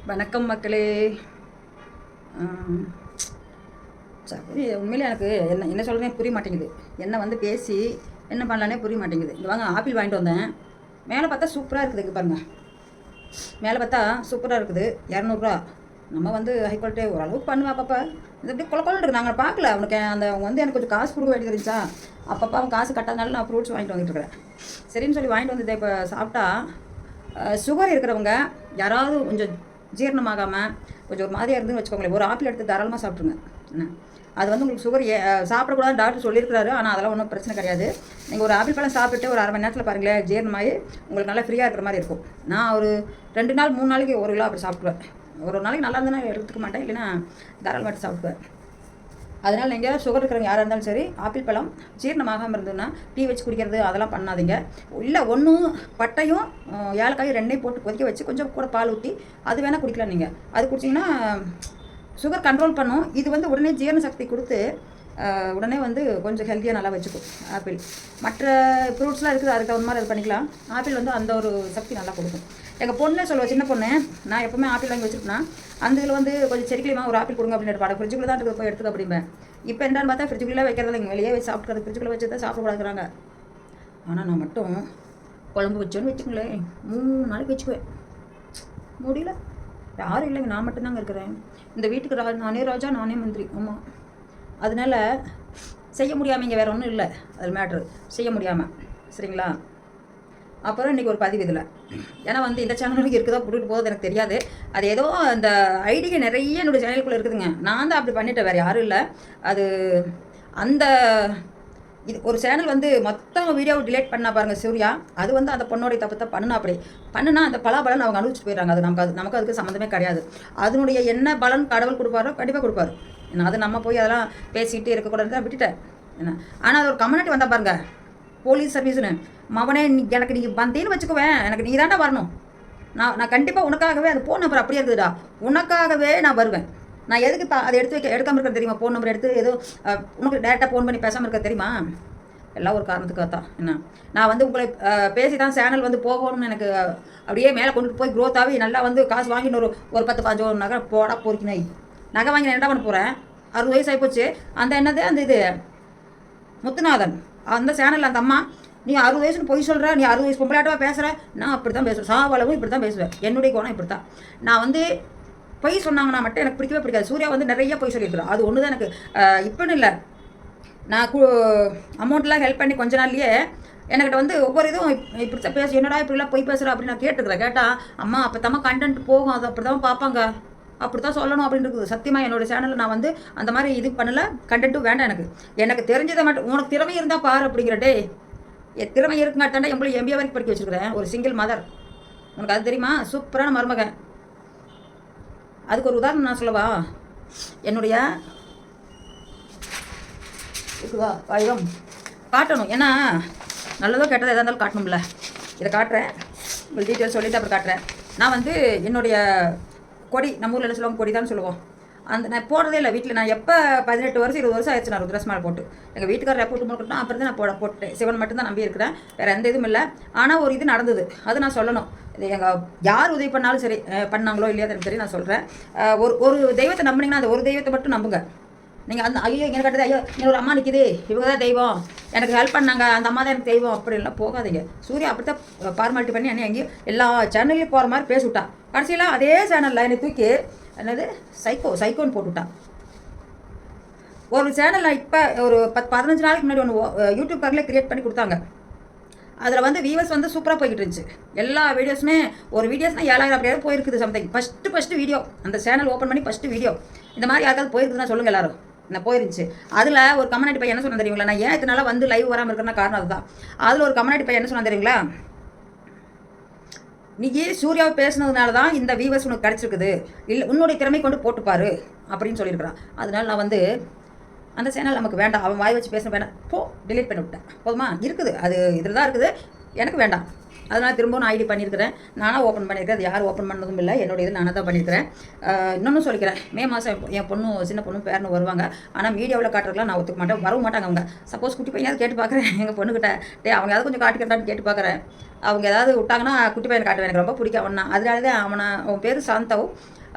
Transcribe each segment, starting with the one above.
வணக்கம் மக்களே. சரி, உண்மையிலே எனக்கு என்ன என்ன சொல்கிறேன் புரிய மாட்டேங்குது. என்ன வந்து பேசி என்ன பண்ணலானே புரிய மாட்டேங்குது. இங்கே வாங்க, ஆப்பிள் வாங்கிட்டு வந்தேன். மேலே பார்த்தா சூப்பராக இருக்குது. இங்கே பாருங்கள், மேலே பார்த்தா சூப்பராக இருக்குது. 200 நம்ம வந்து ஹை குவாலிட்டி ஓரளவுக்கு பண்ணுவா அப்பப்போ. இது எப்படி கொல இருக்குது. நாங்கள் பார்க்கல. அவனுக்கு அவங்க வந்து எனக்கு கொஞ்சம் காசு கொடுக்க வேண்டியது இருந்துச்சா, அப்பப்போ அவன் காசு கட்டாதனால நான் ஃப்ரூட்ஸ் வாங்கிட்டு வந்துட்டு இருக்கிறேன். சரின்னு சொல்லி வாங்கிட்டு வந்ததை இப்போ சாப்பிட்டா சுகர் இருக்கிறவங்க யாராவது கொஞ்சம் ஜீரணமாகாமல் கொஞ்சம் ஒரு மாதிரியாக இருந்துன்னு வச்சுக்கோங்களேன், ஒரு ஆப்பிள் எடுத்து தாராளமாக சாப்பிட்ருங்க. என்ன அது வந்து உங்களுக்கு சுகர் சாப்பிடக்கூடாதுன்னு டாக்டர் சொல்லியிருக்கிறாரு. ஆனால் அதெல்லாம் ஒன்றும் பிரச்சனை கிடையாது. நீங்கள் ஒரு ஆப்பிள் பழம் சாப்பிட்டு ஒரு 1/2 மணி நேரத்தில் பாருங்களேன், ஜீரணமாகி உங்களுக்கு நல்லா ஃப்ரீயாக இருக்கிற மாதிரி இருக்கும். நான் ஒரு 2 நாள் 3 நாளைக்கு 1 கிலோ அப்படி சாப்பிடுவேன். ஒரு நாளைக்கு நல்லா இருந்ததுன்னா எடுத்துக்க மாட்டேன், இல்லைன்னா தாராளமாக சாப்பிடுவேன். அதனால் நீங்கள் சுகர் இருக்கிறவங்க யாராக இருந்தாலும் சரி, ஆப்பிள் பழம் ஜீரணமாகாமல் இருந்ததுன்னா டீ வச்சு குடிக்கிறது அதெல்லாம் பண்ணாதீங்க. இல்லை ஒன்றும் பட்டையும் ஏலக்காயும் 2 போட்டு கொதிக்க வச்சு கொஞ்சம் கூட பால் ஊற்றி அது வேணால் குடிக்கலாம். நீங்கள் அது குடிச்சிங்கன்னா சுகர் கண்ட்ரோல் பண்ணும். இது வந்து உடனே ஜீரண சக்தி கொடுத்து உடனே வந்து கொஞ்சம் ஹெல்த்தியாக நல்லா வச்சுக்கும் ஆப்பிள். மற்ற ஃப்ரூட்ஸ்லாம் இருக்குது, அதுக்கு தகுந்த மாதிரி அது பண்ணிக்கலாம். ஆப்பிள் வந்து அந்த ஒரு சக்தி நல்லா கொடுக்கும். எங்கள் பொண்ணே சொல்லுவேன், சின்ன பொண்ணு, நான் எப்போவுமே ஆப்பிள் வாங்கி வச்சுருப்பேன்னா அந்த இதில் வந்து கொஞ்சம் செடிக்கிலியமா ஒரு ஆப்பிள் கொடுங்க அப்படின்னு பாடம் ஃப்ரிட்ஜுக்குள்ளே தான் இருக்குது, போய் எடுத்துக்க அப்படிம்பேன். இப்போ என்னன்னு பார்த்தா ஃப்ரிட்ஜுக்குள்ளே வைக்கிறதில்ல, இங்கே வெளியே வச்சு சாப்பிட்றது. ஃப்ரிட்ஜுக்குள்ளே வச்சு தான் சாப்பிடக்கூடாதுறாங்க. ஆனால் நான் மட்டும் குழம்பு வச்சோன்னு வச்சுங்களேன் 3 நாளைக்கு வச்சுக்குவேன். முடியல, யாரும் இல்லைங்க, நான் மட்டும்தாங்க இருக்கிறேன் இந்த வீட்டுக்கு. நானே ராஜா, நானே மந்திரி. ஆமாம், அதனால் செய்ய முடியாமல் இங்கே வேறு ஒன்றும் இல்லை. அது மேட்ரு செய்ய முடியாமல். சரிங்களா? அப்புறம் இன்றைக்கி ஒரு பதிவு இதில், ஏன்னா வந்து இந்த சேனலுக்கு இருக்குதோ போட்டுட்டு போகிறது எனக்கு தெரியாது. அது ஏதோ அந்த ஐடியா நிறைய என்னோடய சேனலுக்குள்ளே இருக்குதுங்க. நான் தான் அப்படி பண்ணிட்டேன், வேறு யாரும் இல்லை. அது அந்த இது ஒரு சேனல் வந்து மொத்தம் வீடியோவை டிலேட் பண்ணா பாருங்கள் சூர்யா, அது வந்து அந்த பொண்ணோடைய தப்பு தான் பண்ணுனா. அப்படி பண்ணுனா அந்த பலாபலன் அவங்க அனுபவிச்சுட்டு போயிடுறாங்க. அது நமக்கு அதுக்கு சம்மந்தமே கிடையாது. அதனுடைய என்ன பலன் கடவுள் கொடுப்பாரோ கண்டிப்பாக கொடுப்பாரு. ஏன்னா அது நம்ம போய் அதெல்லாம் பேசிக்கிட்டு இருக்கக்கூடாது தான் விட்டுட்டேன். என்ன ஆனால் அது ஒரு கம்யூனிட்டி வந்தால் பாருங்க, போலீஸ் சர்வீஸ்னு மவனே எனக்கு நீங்கள் வந்தேன்னு வச்சுக்குவேன், எனக்கு நீ தாண்டா வரணும், நான் கண்டிப்பாக உனக்காகவே அது ஃபோன் நம்பர் அப்படியே இருக்குதுடா, உனக்காகவே நான் வருவேன். நான் எதுக்கு அதை எடுக்காமல் இருக்கிறது தெரியுமா? ஃபோன் நம்பர் எடுத்து ஏதோ உனக்கு டேரெக்டாக ஃபோன் பண்ணி பேசாமல் இருக்க தெரியுமா? எல்லாம் ஒரு காரணத்துக்காக தான். என்ன நான் வந்து உங்களை பேசி தான் சேனல் வந்து போகணும்னு எனக்கு அப்படியே மேலே கொண்டுட்டு போய் க்ரோத்தாகவே நல்லா வந்து காசு வாங்கின்னு ஒரு 10-15 நகை போடா பொறுக்கினாய் நகை வாங்கி நான் என்ன பண்ண போகிறேன்? 60 வயசு ஆகிப்போச்சு. அந்த என்னது அந்த இது முத்துநாதன் அந்த சேனலில் அந்த அம்மா, நீ 60 வயசுன்னு பொய் சொல்கிற, நீ 60 வயசு பொம்பளாட்டமாக பேசுகிற. நான் அப்படி தான் பேசுவேன், சாவளவும் இப்படி தான் பேசுவேன். என்னுடைய கோணம் இப்படி தான். நான் வந்து பொய் சொன்னாங்கன்னா மட்டும் எனக்கு பிடிக்கவே பிடிக்காது. சூர்யா வந்து நிறைய பொய் சொல்லியிருக்கிறேன், அது ஒன்று தான் எனக்கு. இப்போன்னு இல்லை, நான் அமௌண்ட்லாம் ஹெல்ப் பண்ணி கொஞ்ச நாள்லேயே என்கிட்ட வந்து ஒவ்வொரு இதுவும் இப்படி தான் பேச, என்னடா இப்படிலாம் பொய் பேசுகிறேன் அப்படின்னு நான் கேட்டுக்கிறேன். கேட்டால் அம்மா அப்போ தான் கண்டென்ட் போகும், அது அப்படி தான் பார்ப்பாங்க, அப்படி தான் சொல்லணும் அப்படின்னு இருக்குது. சத்தியமாக என்னோடய சேனலில் நான் வந்து அந்த மாதிரி இது பண்ணலை, கண்டென்ட்டும் வேண்டாம். எனக்கு தெரிஞ்சதை மட்டும், உனக்கு திறமை இருந்தால் பாரு அப்படிங்கிறடே. திறமை இருக்குங்காட்டாண்டா MBA வரைக்கும் படிக்க வச்சுருக்கிறேன், ஒரு சிங்கிள் மதர். உனக்கு அது தெரியுமா? சூப்பரான மருமகன். அதுக்கு ஒரு உதாரணம் நான் சொல்லவா? என்னுடைய இருக்குதா ஆயுதம் காட்டணும், ஏன்னா நல்லதோ கெட்டதோ எதாக இருந்தாலும் காட்டணும்ல. இதை காட்டுறேன், உங்களுக்கு டீட்டெயில்ஸ் சொல்லிவிட்டு அப்புறம் காட்டுறேன். நான் வந்து என்னுடைய கொடி, நம்ம ஊரில் என்ன சொல்லுவாங்க, கொடி தான் சொல்லுவோம். அந்த நான் போடுறதே இல்லை வீட்டில். நான் எப்போ 18 வருஷம் 20 வருஷம் ஆயிடுச்சு நான் ருத்ராட்ச மாலை போட்டு. எங்கள் வீட்டுக்காரர் போட்டு முழுக்கட்டும், அப்புறம் தான் நான் போட்டேன். சிவன் மட்டும்தான் நம்பி இருக்கிறேன், வேறு எந்த இதுவும் இல்லை. ஆனால் ஒரு இது நடந்தது, அது நான் சொல்லணும். இது எங்கள் யார் உதவி பண்ணாலும் சரி, பண்ணாங்களோ இல்லையா எனக்கு தெரியும், நான் சொல்கிறேன். ஒரு தெய்வத்தை நம்பினீங்கன்னா அந்த ஒரு தெய்வத்தை மட்டும் நம்புங்க. நீங்கள் அந்த ஐயோ எங்கே கட்டுறது, ஐயோ இங்கே ஒரு அம்மா நிற்கிது, இவங்க தான் தெய்வம், எனக்கு ஹெல்ப் பண்ணாங்க, அந்த அம்மா தான் எனக்கு தெய்வம் அப்படின்லாம் போகாதீங்க. சூர்யா அப்படி தான் ஃபார்மாலிட்டி பண்ணி என்ன எங்கேயும் எல்லா சேனல்லையும் போகிற மாதிரி பேசிவிட்டா. கடைசியில் அதே சேனலில் என்னை தூக்கி என்னது சைக்கோன்னு போட்டுவிட்டான். ஒரு சேனலில் இப்போ ஒரு 10-15 நாளைக்கு முன்னாடி ஒன்று யூடியூப்காரங்களே க்ரியேட் பண்ணி கொடுத்தாங்க. அதில் வந்து வியூவர்ஸ் வந்து சூப்பராக போய்கிட்டு இருந்துச்சு. எல்லா வீடியோஸுமே ஒரு வீடியோஸ்னால் 7000 அப்படியே போயிருக்குது சம்திங். ஃபஸ்ட்டு வீடியோ அந்த சேனல் ஓப்பன் பண்ணி ஃபஸ்ட்டு வீடியோ இந்த மாதிரி யாருக்காவது போயிருக்குதுன்னா சொல்லுங்கள் எல்லோரும். நான் போயிருந்துச்சு. அதில் ஒரு கம்யூனிட்டி பையன் என்ன சொன்ன தெரியுங்களா? நான் ஏன் இதனால வந்து லைவ் வராமல் இருக்கிறேன்னா காரணம் அதுதான். அதில் ஒரு கம்யூனிட்டி பையன் என்ன சொன்ன தெரியுங்களா? நீ சூர்யாவை பேசுனதுனால தான் இந்த வியூவர்ஸ் உனக்கு கிடச்சிருக்குது, இல்லை உன்னுடைய திறமை கொண்டு போட்டுப்பாரு அப்படின்னு சொல்லியிருக்கிறான். அதனால நான் வந்து அந்த சேனல் நமக்கு வேண்டாம், அவன் வாய் வச்சு பேச வேண்டாம், டிலீட் பண்ணி விட்டேன். போதுமா? இருக்குது அது இதில் தான் இருக்குது, எனக்கு வேண்டாம், அதனால் திரும்பவும் நான் ஐடி பண்ணியிருக்கிறேன். நானாக ஓப்பன் பண்ணியிருக்கேன். அது யார் ஓப்பன் பண்ணதும் இல்லை, என்னுடைய இது நானாக தான் பண்ணியிருக்கிறேன். இன்னொன்று சொல்லிக்கிறேன், மே மாதம் என் பொண்ணு சின்ன பொண்ணு பேரனு வருவாங்க. ஆனால் மீடியாவில் காட்டுறதுலாம் நான் ஒத்துக்க மாட்டேன், வரவும் மாட்டாங்க அவங்க. சப்போஸ் குட்டி பையனாவது கேட்டு பார்க்குறேன் எங்கள் பொண்ணுக்கிட்ட, அவங்க ஏதாவது கொஞ்சம் காட்டிக்கிட்டான்னு கேட்டு பார்க்குறேன். அவங்க ஏதாவது விட்டாங்கன்னா குட்டி பையனை காட்டுவேன், எனக்கு ரொம்ப பிடிக்கும் அவனா. அதனால தான் அவன் பேர் சாந்தாவும்,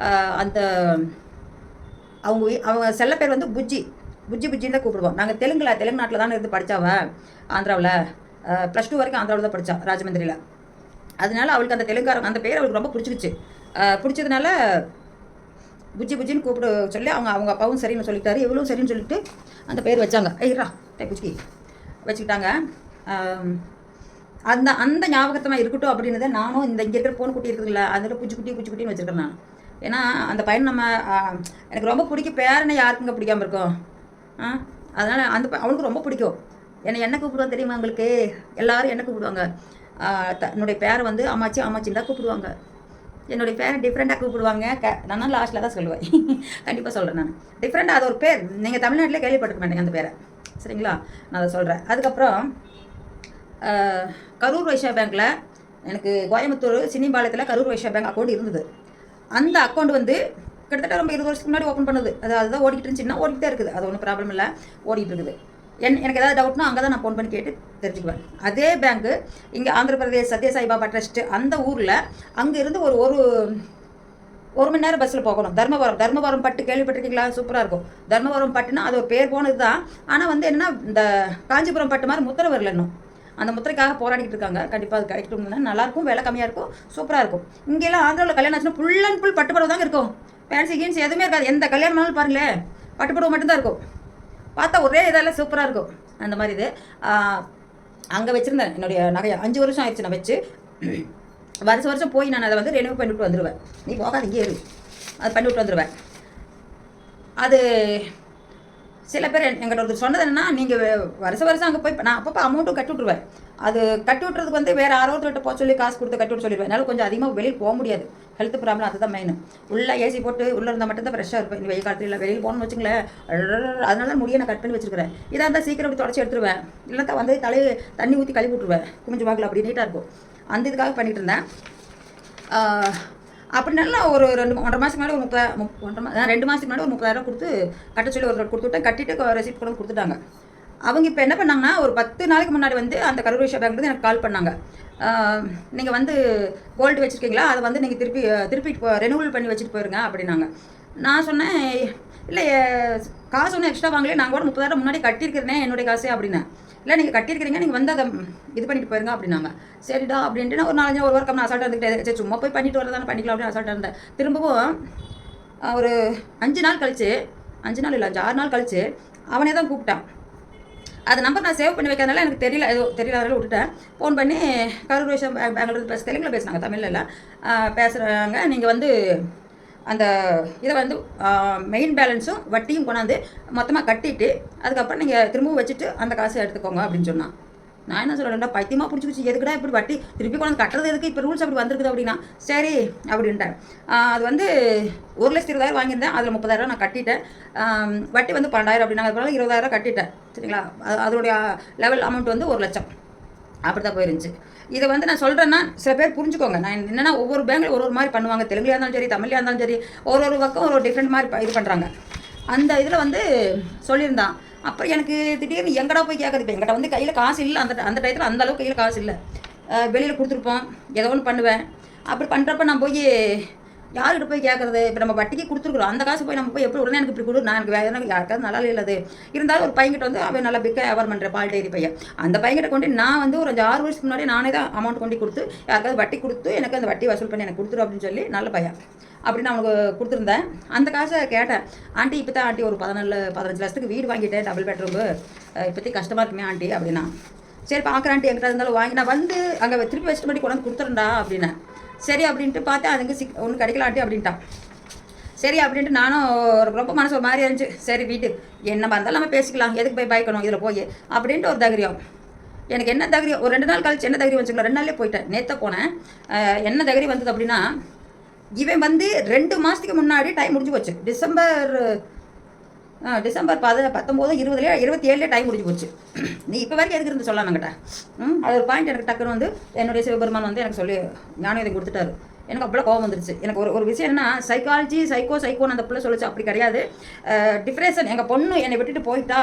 அந்த அவங்க செல்ல பேர் வந்து புஜ்ஜின்னு தான் கூப்பிடுவோம். நாங்கள் தெலுங்கு நாட்டில் தானே இருந்து படித்தாவ, ஆந்திராவில் +2 வரைக்கும் ஆந்திராவில் தான் படித்தா, ராஜமந்திரியில். அதனால அவளுக்கு அந்த தெலுங்காரம் அந்த பேர் அவளுக்கு ரொம்ப பிடிச்சதுனால புஜ்ஜின்னு கூப்பிட சொல்லி அவங்க அப்பாவும் சரின்னு சொல்லிட்டாரு, இவளும் சரின்னு சொல்லிட்டு அந்த பேர் வச்சாங்க. ஐரா புஜ்ஜி வச்சுக்கிட்டாங்க. அந்த ஞாபகத்தமாக இருக்கட்டும் அப்படின்னு தான் நானும் இங்கே இருக்கிற போன் குட்டி இருக்குதுல்ல, அதில் குட்டின்னு வச்சுருக்கேன் நான். ஏன்னா அந்த பையன் எனக்கு ரொம்ப பிடிக்கும். பேரனை யாருக்குங்க பிடிக்காமல் இருக்கும்? அதனால் அவனுக்கு ரொம்ப பிடிக்கும். என்ன கூப்பிடுவாங்க தெரியுமா உங்களுக்கு? எல்லோரும் என்ன கூப்பிடுவாங்க, என்னுடைய பேரை வந்து அம்மாச்சின்னு தான் கூப்பிடுவாங்க. என்னுடைய பேரை டிஃப்ரெண்ட்டாக கூப்பிடுவாங்க. நான் லாஸ்ட்டில் தான் சொல்லுவேன், கண்டிப்பாக சொல்கிறேன் நான். டிஃப்ரெண்ட்டாக அது ஒரு பேர், நீங்கள் தமிழ்நாட்டிலே கேள்விப்பட்டிருக்க மாட்டேங்க அந்த பேரை, சரிங்களா? நான் அதை சொல்கிறேன். அதுக்கப்புறம் கரூர் வைஸ்யா பேங்க்கில் எனக்கு கோயம்புத்தூர் சினிபாளையத்தில் கரூர் வைஸ்யா பேங்க் அக்கௌண்ட் இருந்தது. அந்த அக்கௌண்ட் வந்து கிட்டத்தட்ட ரொம்ப 20 வருஷத்துக்கு முன்னாடி ஓப்பன் பண்ணது. அதுதான் ஓடிக்கிட்டு இருந்துச்சுன்னா ஓடிக்கிட்டே இருக்குது, அது ஒன்றும் ப்ராப்ளம் இல்லை, ஓடிட்டு இருக்குது. எனக்கு ஏதாவது டவுட்னா அங்கே தான் நான் ஃபோன் பண்ணி கேட்டு தெரிஞ்சுக்குவேன். அதே பேங்க்கு இங்கே ஆந்திர பிரதேஷ் சத்யசாய்பாபா ட்ரஸ்ட்டு அந்த ஊரில் அங்கேருந்து ஒரு மணி நேரம் பஸ்ஸில் போகணும். தர்மபுரம் பட்டு கேள்விப்பட்டிருக்கீங்களா? சூப்பராக இருக்கும். தர்மபுரம் பட்டுனா அது ஒரு பேர் போனது தான். ஆனால் வந்து என்னென்னா இந்த காஞ்சிபுரம் பட்டு மாதிரி முத்திரை வரல இன்னும். அந்த முத்திரைக்காக போராடிக்கிட்டு இருக்காங்க. கண்டிப்பாக அது கிடைக்கட்டும். நல்லாயிருக்கும், விலை கம்மியாக இருக்கும், சூப்பராக இருக்கும். இங்கெல்லாம் ஆந்திராவில் கல்யாணம் ஆச்சுன்னா ஃபுல் அண்ட் ஃபுல் பட்டுப்படவை தாங்க இருக்கும். ஃபேன்சி கீன்ஸ் எதுவுமே இருக்காது. எந்த கல்யாணம்னாலும் பாருங்களேன், பட்டுப்படவை மட்டும்தான் இருக்கும். பார்த்தா ஒரே இதெல்லாம் சூப்பராக இருக்கும். அந்த மாதிரி இது அங்கே வச்சுருந்தேன். என்னுடைய நகையை 5 வருஷம் ஆயிடுச்சு நான் வச்சு. வருஷம் போய் நான் அதை வந்து ரெனியூ பண்ணிவிட்டு வந்துடுவேன். நீ போகாது, இங்கே இரு, அது பண்ணிவிட்டு வந்துடுவேன். அது சில பேர் எங்கிட்ட ஒருத்தர் சொன்னது என்னன்னா, நீங்கள் வருஷம் அங்கே போய் நான் அப்பப்போ அமௌண்ட்டும் கட்டி விட்ருவேன். அது கட்டி விட்றதுக்கு வந்து வேறு ஆரோக்கிட்ட போக சொல்லி காசு கொடுத்து கட்டி விட்டு சொல்லிடுவேன். என்னால் கொஞ்சம் அதிகமாக வெளியில் போக முடியாது, ஹெல்த் ப்ராப்ளம், அதுதான் மெயின். உள்ளே ஏசி போட்டு உள்ளே இருந்தால் மட்டும்தான் ஃப்ரெஷ்ஷாக இருப்பேன். இந்த வெயில் காலத்தில் இல்லை, வெளியில் போகணும்னு வச்சுங்களேன். அதனால தான் முடியை நான் கட் பண்ணி வச்சுருக்கிறேன். இதாக இருந்தால் சீக்கிரம் அப்படி தொடச்சி எடுத்துருவேன். இல்லைக்கா வந்து தண்ணி ஊற்றி கழுவி விட்ருவேன், குமிஞ்சு வாக்கில் அப்படி நீட்டாக இருக்கும். அந்த இதுக்காக பண்ணிகிட்டு இருந்தேன். அப்படினால ஒரு 1.5 மாதத்துக்கு முன்னாடி ஒரு 2 மாதத்துக்கு முன்னாடி ஒரு 30,000 கொடுத்து கட்ட சொல்லி ஒரு கொடுத்துவிட்டேன். கட்டிட்டு ரெசிப்ட் கொண்டு கொடுத்துட்டாங்க. அவங்க இப்போ என்ன பண்ணாங்கன்னா, ஒரு 10 நாளைக்கு முன்னாடி வந்து அந்த கரூர் வைஸ்யா பேங்க்லேருந்து எனக்கு கால் பண்ணாங்க. நீங்கள் வந்து கோல்டு வச்சுருக்கீங்களா, அதை வந்து நீங்கள் திருப்பி ரெனுவல் பண்ணி வச்சுட்டு போயிருங்க அப்படின்னாங்க. நான் சொன்னேன், இல்லை காசு ஒன்றும் எக்ஸ்ட்ரா வாங்கலையே, நாங்கள் கூட 30,000 முன்னாடி கட்டியிருக்கிறேனே என்னுடைய காசே அப்படின்னேன். இல்லை நீங்கள் கட்டியிருக்கிறீங்க, நீங்கள் வந்து அதை இது பண்ணிட்டு போயிருங்க அப்படின்னாங்க. சரிடா அப்படின்ட்டு நான் ஒரு வாரம் நான் அசால்ட்டாக இருந்துக்கிட்டே, சரி சும்மா போய் பண்ணிட்டு வரதானே பண்ணிக்கலாம் அப்படின்னு அசால்ட்டாக இருந்தேன். திரும்பவும் ஒரு 5 நாள் கழிச்சு, 5 நாள் இல்லை 6 நாள் கழிச்சு அவனே தான் கூப்பிட்டான். அது நம்பர் நான் சேவ் பண்ணி வைக்கிறதுனால எனக்கு தெரியல விட்டுட்டேன். ஃபோன் பண்ணி கரூர் வைஸ்யா பேங்க்லேருந்து தெலுங்கில் பேசுனாங்க, தமிழில் இல்லை பேசுகிறாங்க. நீங்கள் வந்து அந்த இதை வந்து மெயின் பேலன்ஸும் வட்டியும் கொண்டாந்து மொத்தமாக கட்டிட்டு அதுக்கப்புறம் நீங்கள் திரும்பவும் வச்சுட்டு அந்த காசை எடுத்துக்கோங்க அப்படின்னு சொன்னான். நான் என்ன சொல்கிறேன்டா, பைத்தியமாக பிடிச்சிக்கிச்சு, எதுக்குடா இப்படி வட்டி திருப்பி கொண்டாந்து கட்டுறது எதுக்கு, இப்போ ரூல்ஸ் அப்படி வந்திருக்குது அப்படின்னா. சரி அப்படின்ட்டேன். அது வந்து 1,20,000 வாங்கியிருந்தேன், அதில் 30,000 நான் கட்டிட்டேன். வட்டி வந்து 12,000 அப்படின்னாங்க, அதனால 20,000 கட்டிட்டேன், சரிங்களா? அதோடைய லெவல் அமௌண்ட் வந்து 1,00,000 அப்படி தான் போயிருந்துச்சு. இதை வந்து நான் சொல்கிறேன்னா சில பேர் புரிஞ்சுக்கோங்க. நான் என்னென்னா ஒவ்வொரு பேங்கில் ஒரு மாதிரி பண்ணுவாங்க. தெலுங்குலையாக இருந்தாலும் சரி, தமிழ்லையாக இருந்தாலும் சரி, ஒரு பக்கம் ஒரு டிஃப்ரெண்ட் மாதிரி இது பண்ணுறாங்க. அந்த இதில் வந்து சொல்லியிருந்தான். அப்புறம் எனக்கு திடீர்னு எங்கடா போய் கேட்குறது, இப்போ எங்கிட்ட வந்து கையில் காசு இல்லை. அந்த டயத்தில் அந்த அளவுக்கு கையில் காசு இல்லை. வெளியில் கொடுத்துருப்போம், ஏதோ ஒன்று பண்ணுவேன். அப்படி பண்ணுறப்ப நான் போய் யார்கிட்ட போய் கேட்குறது? இப்போ நம்ம வட்டிக்கு கொடுத்துருக்குறோம், அந்த காசு போய் நம்ம போய் எப்படி உடனே எனக்கு இப்படி கொடு, நான் எனக்கு வேறு யாருக்காவது நல்லா இல்லாது. இருந்தாலும் ஒரு பையன்கிட்ட வந்து அவன் நல்லா பிக்காக வியாபாரம் பண்ணுறேன், பால் டெய்ரி பையன். அந்த பையன்கிட்ட கொண்டு நான் வந்து ஒரு 6 வருஷத்துக்கு முன்னாடி நானே தான் அமௌண்ட் கொண்டு கொடுத்து யாருக்காவது வட்டி கொடுத்து எனக்கு அந்த வட்டி வசூல் பண்ணி எனக்கு கொடுத்துரு அப்படின்னு சொல்லி நல்ல பையன் அப்படின்னு அவனுக்கு கொடுத்துருந்தேன். அந்த காசை கேட்டேன். ஆண்டி இப்போ தான் ஆண்டி ஒரு 15 லட்சத்துக்கு வீடு வாங்கிட்டேன், டபுள் பெட்ரூமு, இப்போதைக்கு கஷ்டமாக இருக்குமே ஆண்டி அப்படின்னா. சரி பார்க்குறேன் ஆண்டி, என்கிட்ட இருந்தாலும் வாங்கி நான் வந்து அங்கே திருப்பி வச்சுட்டு பண்ணி கொண்டாந்து கொடுத்துருண்டா அப்படின்னேன். சரி அப்படின்ட்டு பார்த்தேன், அதுங்க ஒன்றும் கிடைக்கல ஆண்டி அப்படின்ட்டான். சரி அப்படின்ட்டு நானும் ரொம்ப மனசு ஒரு மாதிரி இருந்துச்சு. சரி வீட்டு என்ன இருந்தாலும் நம்ம பேசிக்கலாம், எதுக்கு போய் பயக்கணும் இதில் போய் அப்படின்ட்டு ஒரு தைரியம். எனக்கு என்ன தைரியம், ஒரு 2 நாள் கழிச்சு என்ன தைரியம் வச்சுக்கலாம், 2 நாள்லேயே போயிட்டேன். நேற்று போனேன். என்ன தைரியம் வந்தது அப்படின்னா, இவன் வந்து 2 மாதத்துக்கு முன்னாடி டைம் முடிஞ்சு போச்சு. டிசம்பர் டிசம்பர் 19 20 27 டைம் முடிஞ்சு போச்சு. நீ இப்போ வரைக்கும் எதுக்கு இருந்து சொல்லலாம் என்கிட்ட? அது ஒரு பாயிண்ட் எனக்கு டக்குன்னு வந்து என்னுடைய சிவபெருமான் வந்து எனக்கு சொல்லி ஞானம் இதை கொடுத்துட்டாரு. எனக்கு அவ்வளோ கோவம் வந்துருச்சு. எனக்கு ஒரு விஷயம் என்ன, சைக்காலஜி சைக்கோன்னு அந்த பிள்ளை சொல்லிச்சு, அப்படி கிடையாது. டிப்ரெஷன். எங்கள் பொண்ணு என்னை விட்டுட்டு போயிட்டா,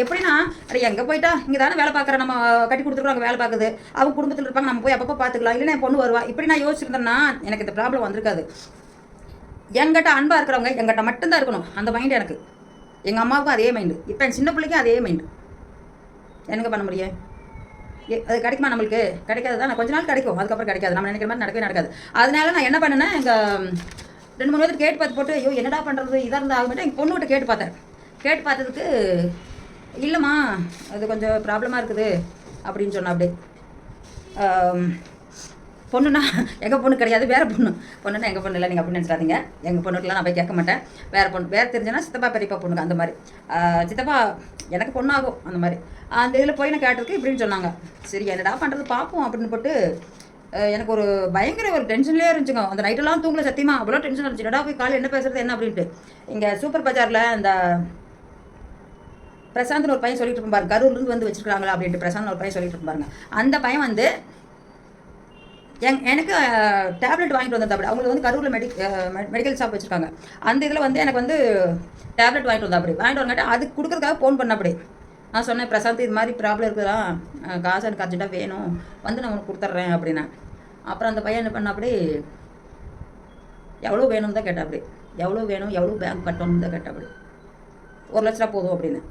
எப்படின்னா அட எங்கே போயிட்டா, இங்கே தானே வேலை பார்க்குறேன், நம்ம கட்டி கொடுத்துருக்கோம், அங்கே வேலை பார்க்குது, அவங்க குடும்பத்தில் இருப்பாங்க, நம்ம போய் அப்பப்போ பார்த்துக்கலாம், இல்லைன்னா என் பொண்ணு வருவா, இப்படி நான் யோசிச்சிருந்தேன்னா எனக்கு இந்த ப்ராப்ளம் வந்திருக்காது. என்கிட்ட அன்பாக இருக்கிறவங்க எங்கிட்ட மட்டும்தான் இருக்கணும், அந்த மைண்டு எனக்கு. எங்கள் அம்மாவுக்கும் அதே மைண்டு, இப்போ என் சின்ன பிள்ளைக்கும் அதே மைண்டு. எனக்கு பண்ண முடியும்? அது கிடைக்குமா நம்மளுக்கு? கிடைக்காது தான். கொஞ்ச நாள் கிடைக்கும், அதுக்கப்புறம் கிடைக்காது. நம்ம நினைக்கிற மாதிரி நடக்கவே நடக்காது. அதனால நான் என்ன பண்ணேன்னா, எங்கள் 2-3 பேருக்கு கேட்டு பார்த்து போட்டு, ஐயோ என்னடா பண்ணுறது, இதாக இருந்தால் ஆகும்போது எங்கள் பொண்ணுகிட்ட கேட்டு பார்த்தேன். கேட்டு பார்த்ததுக்கு இல்லைம்மா அது கொஞ்சம் ப்ராப்ளமாக இருக்குது அப்படின்னு சொன்னா. அப்படியே பொண்ணுன்னா எங்கள் பொண்ணு கிடையாது, வேறு பொண்ணுன்னா எங்கள் பொண்ணு இல்லை, நீங்கள் அப்படின்னு நினச்சிடாதீங்க. எங்கள் பொண்ணுக்கெலாம் நான் போய் கேட்க மாட்டேன். வேறு பொண்ணு, வேறு தெரிஞ்சுன்னா சித்தப்பா பெரியப்பா பொண்ணுங்க அந்த மாதிரி. சித்தப்பா எனக்கு பொண்ணாகும் அந்த மாதிரி. அந்த இதில் போய் நான் கேட்டிருக்கு இப்படின்னு சொன்னாங்க. சரி என்னடா பண்ணுறது பார்ப்போம் அப்படின்னு போட்டு எனக்கு ஒரு பயங்கர ஒரு டென்ஷன்லேயே இருந்துச்சுங்க. அந்த நைட்டெல்லாம் தூங்கல, சத்தியமாக அவ்வளோ டென்ஷன் இருந்துச்சு. என்னடா போய் காலையில் என்ன பேசுறது என்ன அப்படின்ட்டு. இங்கே சூப்பர் பஜாரில் இந்த பிரசாந்த்னு ஒரு பையன் சொல்லிட்டு இருப்பாரு, கரூர்லேருந்து வந்து வச்சுருக்காங்களா அப்படின்ட்டு. பிரசாந்த் ஒரு பையன் சொல்லிட்டு இருப்பாருங்க. அந்த பையன் வந்து எனக்கு டேப்லெட் வாங்கிட்டு வந்தது. அப்படி அவங்களுக்கு வந்து கரூரில் மெடிக்கல் ஷாப் வச்சுருக்காங்க. அந்த இதில் வந்து எனக்கு வந்து டேப்லெட் வாங்கிட்டு வந்தா. அப்படி வாங்கிட்டு வரங்காட்டி அதுக்கு கொடுக்குறதுக்காக ஃபோன் பண்ண. அப்படி நான் சொன்னேன், பிரசாந்த் இது மாதிரி ப்ராப்ளம் இருக்குதா, காசு எனக்கு அர்ஜென்ட்டாக வேணும், வந்து நான் உனக்கு கொடுத்துட்றேன் அப்படின்னா. அப்புறம் அந்த பையன் என்ன பண்ண, அப்படி எவ்வளோ வேணும்னு தான் கேட்டா. அப்படி எவ்வளோ வேணும், எவ்வளோ பேங்க் கட்டணும்னு தான் கேட்டா. அப்படி 1 லட்ச ரூபா போதும் அப்படின்னு.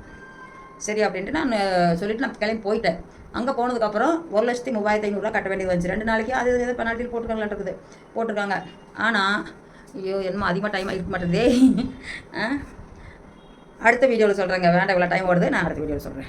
சரி அப்படின்ட்டு நான் சொல்லிவிட்டு நான் கிளம்பி போயிட்டேன். அங்கே போனதுக்கப்புறம் 1,35,500 கட்ட வேண்டியது வந்துச்சு. 2 நாளைக்கு அது எதாவது பெனால்ட்டி போட்டிருக்காங்க. ஆனால் ஐயோ என்னமோ அதிகமாக டைம் இருக்க மாட்டேங்குதே. அடுத்த வீடியோவில் சொல்கிறேங்க. வேண்டாம், இவ்வளோ டைம் ஓடுது. நான் அடுத்த வீடியோவில் சொல்கிறேன்.